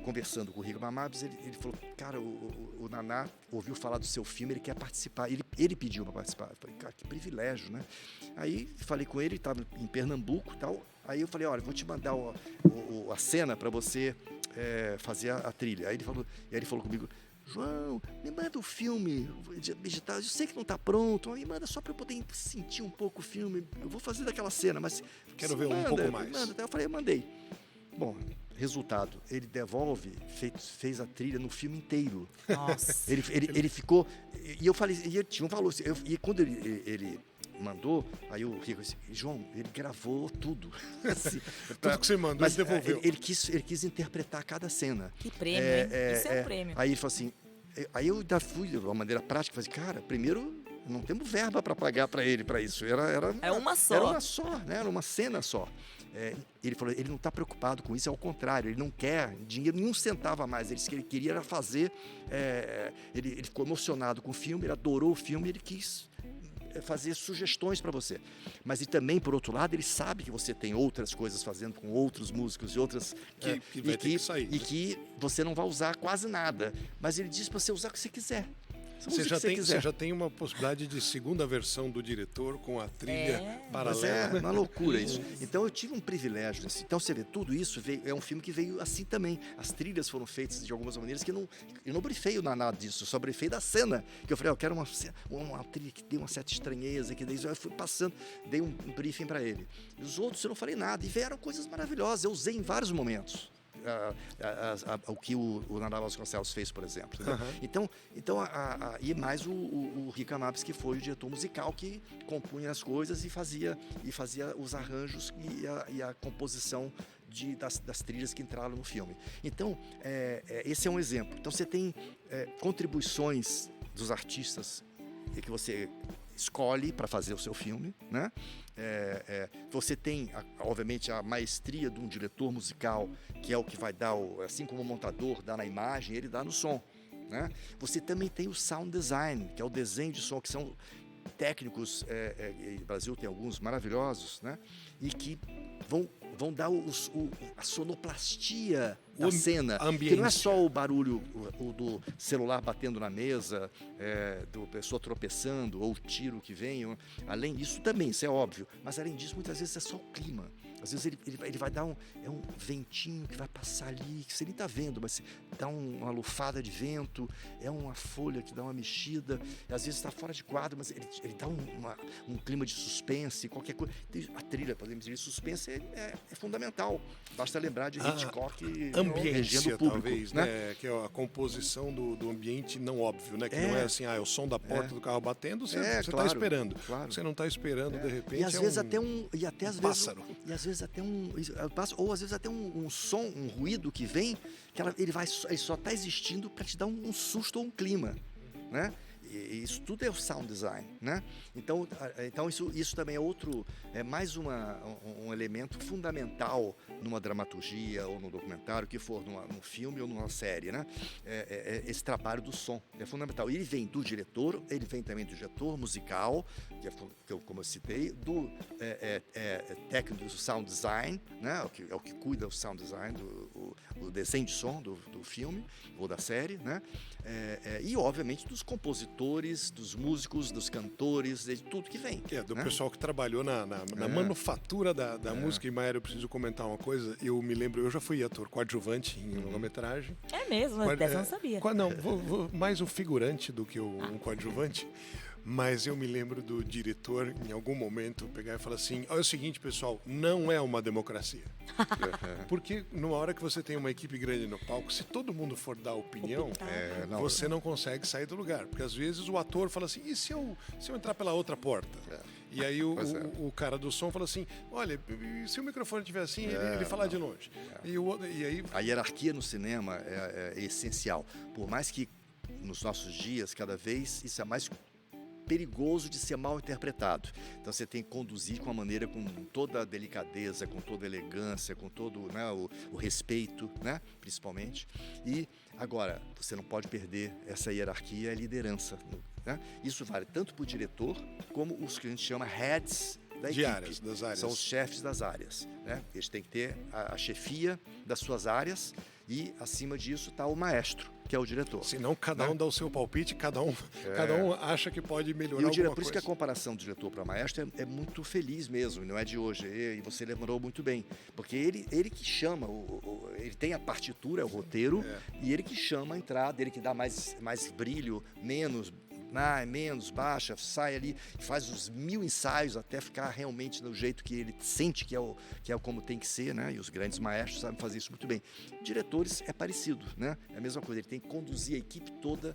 conversando com o Rico Mabes, ele falou, cara, o Naná ouviu falar do seu filme, ele quer participar. Ele pediu para participar. Eu falei, cara, que privilégio, né? Aí falei com ele estava em Pernambuco e tal. Aí eu falei, olha, vou te mandar a cena para você fazer a trilha. Aí ele falou comigo, João, me manda o filme digital, eu sei que não está pronto, me manda só para eu poder sentir um pouco o filme, eu vou fazer daquela cena, mas... Quero ver um pouco mais. Manda. Eu falei, eu mandei. Bom, resultado, ele devolve, fez a trilha no filme inteiro. Nossa. Ele ficou... E eu falei, e ele tinha um valor, e quando ele mandou, aí o Rico disse, João, ele gravou tudo. Assim, Tudo que você mandou, mas ele devolveu. Ele quis interpretar cada cena. Que prêmio, hein? Isso é um prêmio. Aí ele falou assim, aí eu ainda fui de uma maneira prática, falei, cara, primeiro não temos verba para pagar para ele para isso. É uma só. Era uma só, né? Era uma cena só. Ele falou, ele não está preocupado com isso, ao contrário, ele não quer dinheiro, nenhum centavo a mais. Ele disse que ele queria era fazer. Ele ficou emocionado com o filme, ele adorou o filme, ele quis fazer sugestões para você. Mas e também, por outro lado, ele sabe que você tem outras coisas fazendo com outros músicos e outras Que vai ter que sair, e né? que você não vai usar quase nada. Mas ele diz para você usar o que você quiser. Você já tem uma possibilidade de segunda versão do diretor com a trilha Mas paralela. é uma loucura isso. Então eu tive um privilégio. Assim. Então você vê, tudo isso é um filme que veio assim também. As trilhas foram feitas de algumas maneiras que eu não brifei nada disso, eu só brifei da cena. Que eu falei, eu quero uma trilha que dê uma certa estranheza, que daí eu fui passando, dei um briefing para ele. E os outros eu não falei nada, e vieram coisas maravilhosas, eu usei em vários momentos. o que o Naná Vasconcelos fez, por exemplo. Entendeu? Então e mais o Rick Amápis, que foi o diretor musical que compunha as coisas e fazia os arranjos e a composição das trilhas que entraram no filme. Então, esse é um exemplo. Então, você tem contribuições dos artistas que você escolhe para fazer o seu filme, né? Você tem, obviamente, a maestria de um diretor musical, que é o que vai dar, assim como o montador dá na imagem, ele dá no som, né? Você também tem o sound design, que é o desenho de som, que são técnicos, no Brasil tem alguns maravilhosos, né? E que vão dar a sonoplastia da cena, que não é só o barulho do celular batendo na mesa, do pessoa tropeçando, ou o tiro que vem. Além disso também, isso é óbvio, mas além disso, muitas vezes é só o clima. Às vezes ele vai dar um ventinho que vai passar ali, que você nem está vendo, mas dá uma lufada de vento, é uma folha que dá uma mexida, às vezes está fora de quadro, mas ele dá um clima de suspense, qualquer coisa. A trilha, podemos dizer, de suspense é fundamental. Basta lembrar de Hitchcock ambiência, público, talvez, né? Que é a composição do ambiente não óbvio, né? Que não é assim, é o som da porta do carro batendo, você está esperando. Claro. Você não está esperando, de repente, e às vezes até um pássaro. E às vezes até ou às vezes até um som, um ruído que vem, que ele só está existindo para te dar um susto ou um clima, né? E isso tudo é o sound design, né? Então isso também é mais um elemento fundamental numa dramaturgia ou num documentário, que for num filme ou numa série, né? Esse trabalho do som é fundamental. E ele vem do diretor, ele vem também do diretor musical, como eu citei, do técnico do sound design, né? É o que cuida do sound design, o desenho de som do filme ou da série, né? E obviamente dos compositores, dos músicos, dos cantores, de tudo que vem. Do pessoal que trabalhou na manufatura da música. E, Maíra, eu preciso comentar uma coisa. Eu me lembro, eu já fui ator coadjuvante em longa-metragem. É mesmo? Dessa eu não sabia. Não, vou mais um figurante do que um coadjuvante. Mas eu me lembro do diretor, em algum momento, pegar e falar assim: olha, é o seguinte, pessoal, não é uma democracia. Porque numa hora que você tem uma equipe grande no palco, se todo mundo for dar opinião, você não consegue sair do lugar. Porque às vezes o ator fala assim: e se eu entrar pela outra porta? E aí o cara do som fala assim: olha, se o microfone estiver assim, ele fala de longe. E aí... A hierarquia no cinema é essencial. Por mais que nos nossos dias, cada vez, isso é mais perigoso de ser mal interpretado. Então você tem que conduzir com toda a delicadeza, com toda a elegância, com todo, né, o respeito, né, principalmente. E agora, você não pode perder essa hierarquia e a liderança, né? Isso vale tanto para o diretor como os que a gente chama heads da equipe. Das áreas. São os chefes das áreas, né? Eles têm que ter a chefia das suas áreas e, acima disso, está o maestro, que é o diretor. Senão cada um dá o seu palpite, cada um acha que pode melhorar alguma coisa. Por isso que a comparação do diretor para maestro é muito feliz mesmo, não é de hoje. E você lembrou muito bem. Porque ele que chama, ele tem a partitura, o roteiro, e ele que chama a entrada, ele que dá mais brilho, menos, baixa, sai ali, faz os 1000 ensaios até ficar realmente do jeito que ele sente que é como tem que ser, né? E os grandes maestros sabem fazer isso muito bem. Diretores é parecido, né? É a mesma coisa, ele tem que conduzir a equipe toda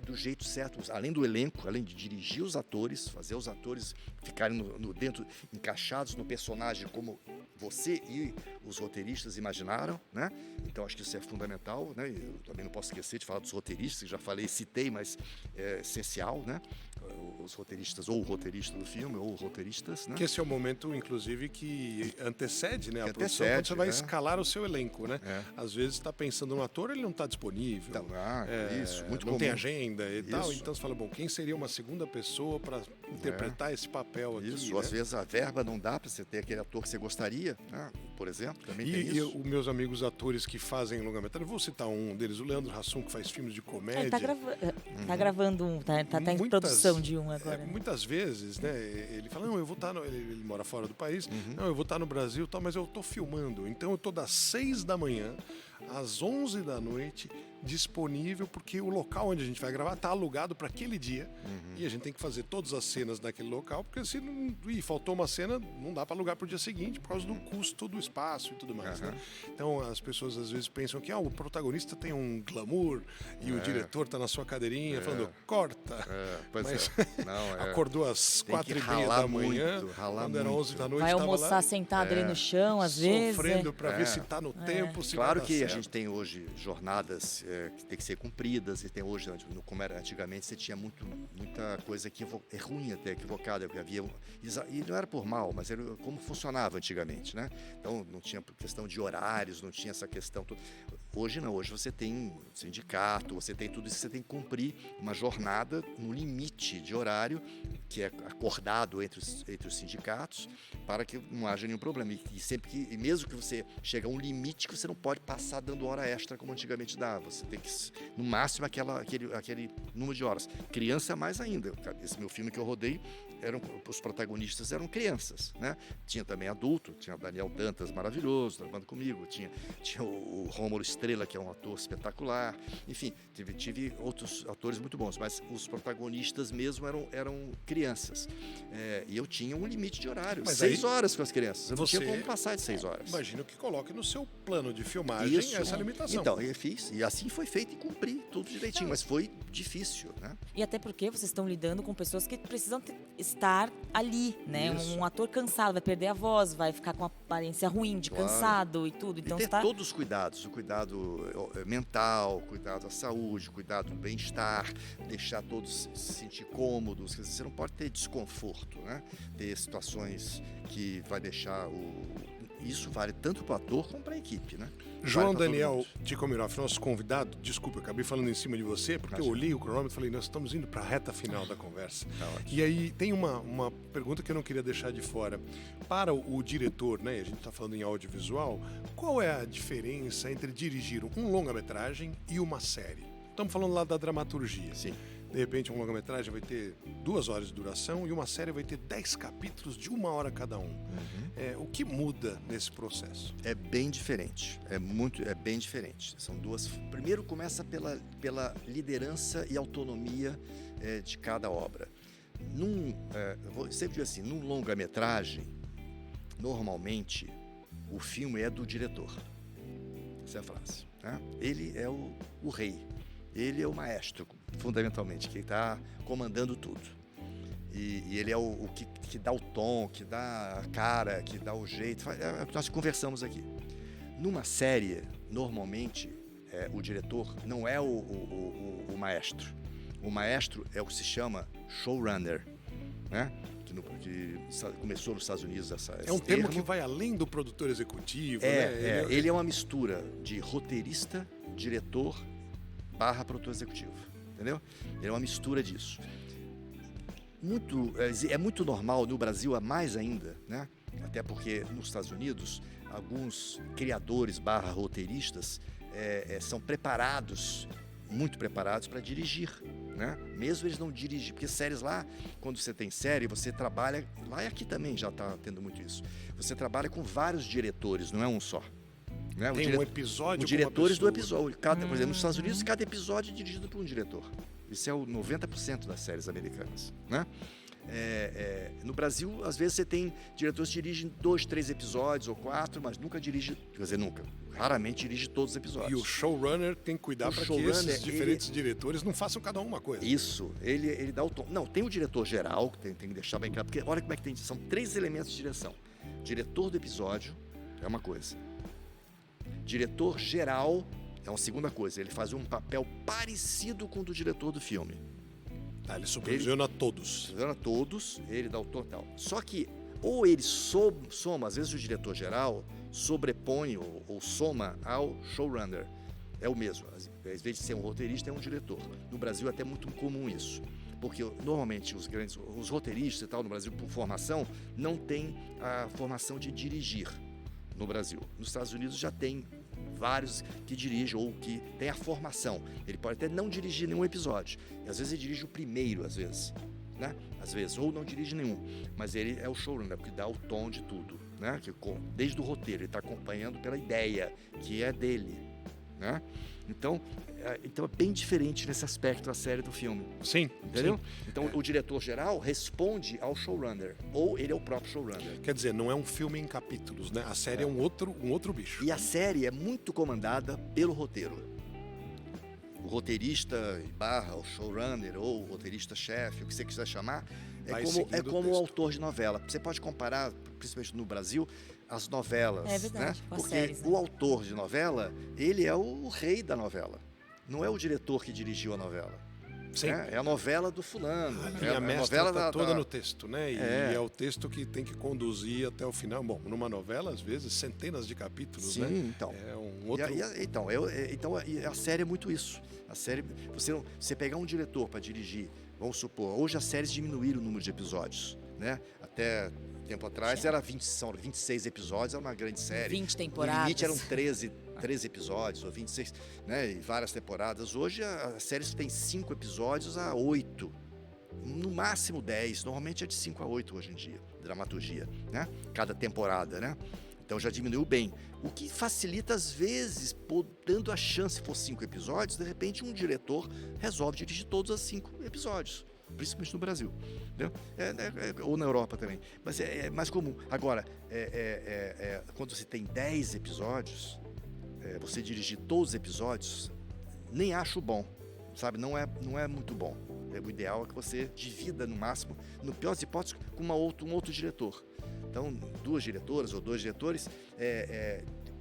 do jeito certo, além do elenco, além de dirigir os atores, fazer os atores ficarem dentro, encaixados no personagem como você e os roteiristas imaginaram, né? Então acho que isso é fundamental, né? Eu também não posso esquecer de falar dos roteiristas, que já citei, mas é essencial, né? Os roteiristas, ou o roteirista do filme, ou roteiristas, né? Que esse é o momento, inclusive, que antecede, né, a produção, quando você vai escalar o seu elenco, né? Às vezes está pensando no ator, ele não está disponível. Isso, muito não comum. tem agenda e tal. Então você fala, bom, quem seria uma segunda pessoa para interpretar esse papel aqui? Isso, né? Às vezes a verba não dá para você ter aquele ator que você gostaria, né? Por exemplo, também tem isso. E os meus amigos atores que fazem longa-metragem, vou citar um deles, o Leandro Hassum, que faz filmes de comédia. Ele tá gravando um, tá em produção de um agora. Muitas vezes, né, ele fala, não, eu vou estar, ele mora fora do país, não, eu vou estar no Brasil, tal, mas eu estou filmando, então eu estou das 6 da manhã às 11 da noite, disponível, porque o local onde a gente vai gravar está alugado para aquele dia e a gente tem que fazer todas as cenas naquele local, porque se não, faltou uma cena, não dá para alugar para o dia seguinte por causa do custo do espaço e tudo mais. Né? Então as pessoas às vezes pensam que o protagonista tem um glamour e o diretor está na sua cadeirinha falando, corta. Mas Não, acordou às 4h30 da manhã, quando era 11 da noite, vai almoçar lá, sentado ali no chão, às vezes. Sofrendo para ver se está no tempo, se Claro vai dar que certo. a gente tem hoje jornadas que tem que ser cumpridas, e tem hoje, como era antigamente, você tinha muita coisa ruim até, equivocada, porque havia, e não era por mal, mas era como funcionava antigamente, né? Então não tinha questão de horários, não tinha essa questão. Hoje não, hoje você tem sindicato, você tem tudo isso, você tem que cumprir uma jornada no limite de horário que é acordado entre os sindicatos para que não haja nenhum problema. E mesmo que você chegue a um limite que você não pode passar dando hora extra como antigamente dava. Você tem que, no máximo, aquele número de horas. Criança mais ainda. Esse meu filme que eu rodei, os protagonistas eram crianças, né? Tinha também adulto, tinha o Daniel Dantas, maravilhoso, trabalhando comigo, tinha o Rômulo Estrela, que é um ator espetacular, enfim, tive outros atores muito bons, mas os protagonistas mesmo eram crianças. E eu tinha um limite de horário, Mas 6 horas com as crianças, eu não você- tinha como passar de 6 horas. Imagino que coloque no seu plano de filmagem Isso. essa limitação. Então, eu fiz, e assim foi feito e cumpri tudo direitinho, mas foi difícil, né? E até porque vocês estão lidando com pessoas que precisam estar ali, né? Isso. Um ator cansado vai perder a voz, vai ficar com aparência ruim, de Claro. cansado e tudo. Então E ter você tá... todos os cuidados, o cuidado mental, o cuidado da saúde, o cuidado do bem-estar, deixar todos se sentir cômodos. Quer dizer, você não pode ter desconforto, né? Ter situações que vai deixar Isso vale tanto para o ator como para a equipe, né? João Vale pra todo Daniel mundo. Tikomirov, nosso convidado, desculpa, eu acabei falando em cima de você, porque eu olhei o cronômetro e falei, nós estamos indo para a reta final da conversa. Tá ótimo. E aí tem uma pergunta que eu não queria deixar de fora. Para o diretor, né, a gente está falando em audiovisual, qual é a diferença entre dirigir um longa-metragem e uma série? Estamos falando lá da dramaturgia. Sim. De repente, um longa-metragem vai ter 2 horas de duração e uma série vai ter 10 capítulos de 1 hora cada um. O que muda nesse processo? É bem diferente, é bem diferente. São duas. Primeiro começa pela liderança e autonomia de cada obra. Eu sempre digo assim, num longa-metragem, normalmente o filme é do diretor. Essa é a frase. Né? Ele é o rei, ele é o maestro, fundamentalmente, que está comandando tudo. E ele é o que dá o tom, que dá a cara, que dá o jeito. É o que nós conversamos aqui. Numa série, normalmente, o diretor não é o maestro. O maestro é o que se chama showrunner, né? Que começou nos Estados Unidos É um termo que vai além do produtor executivo, né? Ele é uma mistura de roteirista, diretor / produtor executivo, entendeu? Ele é uma mistura disso. É muito normal, no Brasil mais ainda, né? Até porque nos Estados Unidos alguns criadores / roteiristas são muito preparados para dirigir, né? Mesmo eles não dirigem, porque séries lá, quando você tem série, você trabalha, lá e aqui também já está tendo muito isso, você trabalha com vários diretores, não é um só. Né? Tem um episódio os diretores com uma do pessoa. episódio. Por exemplo, nos Estados Unidos, cada episódio é dirigido por um diretor. Isso é o 90% das séries americanas, né? No Brasil, às vezes você tem diretores que dirigem 2, 3 episódios ou 4, mas nunca dirige, quer dizer, raramente dirige todos os episódios. E o showrunner tem que cuidar para que esses diferentes diretores não façam cada uma coisa. Isso, ele dá o tom. Não, tem o diretor geral, que tem que deixar bem claro, porque olha como é que tem, são 3 elementos de direção. Diretor do episódio é uma coisa. Diretor geral é uma segunda coisa, ele faz um papel parecido com o do diretor do filme. Ele supervisiona todos. Supervisiona todos, ele dá o total. Só que, ou ele soma, às vezes o diretor geral sobrepõe ou soma ao showrunner. É o mesmo. Às vezes de ser um roteirista, é um diretor. No Brasil é até muito comum isso. Porque normalmente os roteiristas e tal no Brasil, por formação, não tem a formação de dirigir no Brasil. Nos Estados Unidos já tem vários que dirigem ou que tem a formação. Ele pode até não dirigir nenhum episódio. E às vezes ele dirige o primeiro, às vezes. Né? Às vezes, ou não dirige nenhum. Mas ele é o showrunner, porque dá o tom de tudo. Né? Desde o roteiro, ele está acompanhando pela ideia, que é dele. né? Então é bem diferente nesse aspecto a série do filme. Sim. Entendeu? Sim. Então o diretor-geral responde ao showrunner, ou ele é o próprio showrunner. Quer dizer, não é um filme em capítulos, né? A série é um outro bicho. E a série é muito comandada pelo roteiro. O roteirista / o showrunner, ou o roteirista-chefe, o que você quiser chamar, Vai é seguindo o como o texto. autor de novela. Você pode comparar, principalmente no Brasil, as novelas. É verdade, né? com as Porque séries, né? o autor de novela, ele é o rei da novela. Não é o diretor que dirigiu a novela. Sim. Né? É a novela do fulano. A é linha a mestra novela tá toda no texto, né? E é o texto que tem que conduzir até o final. Bom, numa novela, às vezes, centenas de capítulos, Sim, né? então. É um outro... Então, a série é muito isso. A série, você pegar um diretor para dirigir, vamos supor, hoje as séries diminuíram o número de episódios, né? Até tempo atrás era 26 episódios, era uma grande série. 20 temporadas. No limite eram 13 episódios, ou 26, né? E várias temporadas. Hoje as séries têm 5 episódios a 8. No máximo 10. Normalmente é de 5 a 8 hoje em dia, dramaturgia, né? Cada temporada, né? Então já diminuiu bem. O que facilita, às vezes, dando a chance, se for 5 episódios, de repente um diretor resolve dirigir todos os 5 episódios. Principalmente no Brasil. Entendeu? Ou na Europa também. Mas é mais comum. Agora, quando você tem 10 episódios, você dirigir todos os episódios, nem acho bom. Sabe? Não é muito bom. O ideal é que você divida no máximo, no pior das hipóteses, com um outro diretor. Então, 2 diretoras ou 2 diretores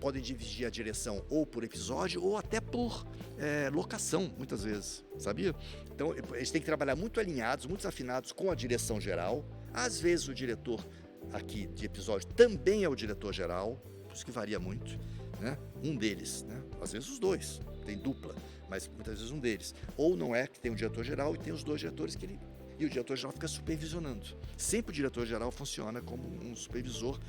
podem dividir a direção ou por episódio ou até por locação, muitas vezes, sabia? Então, eles têm que trabalhar muito alinhados, muito afinados com a direção geral. Às vezes, o diretor aqui de episódio também é o diretor geral, por isso que varia muito, né? Um deles, né? Às vezes os 2, tem dupla, mas muitas vezes um deles. Ou não é que tem o diretor geral e tem os 2 diretores que ele... E o diretor-geral fica supervisionando. Sempre o diretor-geral funciona como um supervisor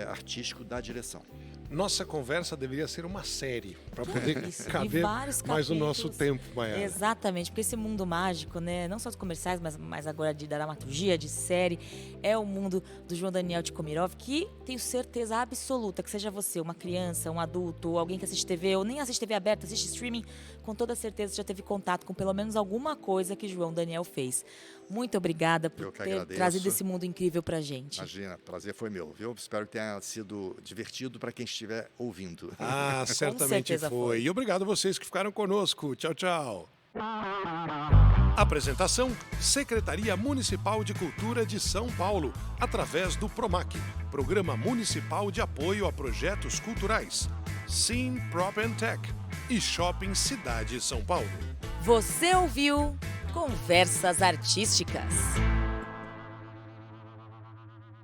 artístico da direção. Nossa conversa deveria ser uma série, para poder Isso, caber e vários mais o nosso capítulos. tempo, Maiara. Exatamente, porque esse mundo mágico, né, não só dos comerciais, mas agora de dramaturgia, de série, é o mundo do João Daniel Tikomirov, que tenho certeza absoluta que seja você, uma criança, um adulto, ou alguém que assiste TV, ou nem assiste TV aberta, assiste streaming, com toda certeza já teve contato com pelo menos alguma coisa que João Daniel fez. Muito obrigada por ter agradeço. trazido esse mundo incrível pra gente. Imagina, prazer foi meu, viu? Espero que tenha sido divertido para quem estiver ouvindo. Ah, certamente certeza foi. E obrigado a vocês que ficaram conosco. Tchau, tchau. Apresentação: Secretaria Municipal de Cultura de São Paulo, através do PROMAC, Programa Municipal de Apoio a Projetos Culturais, Sim Prop and Tech e Shopping Cidade São Paulo. Você ouviu Conversas Artísticas.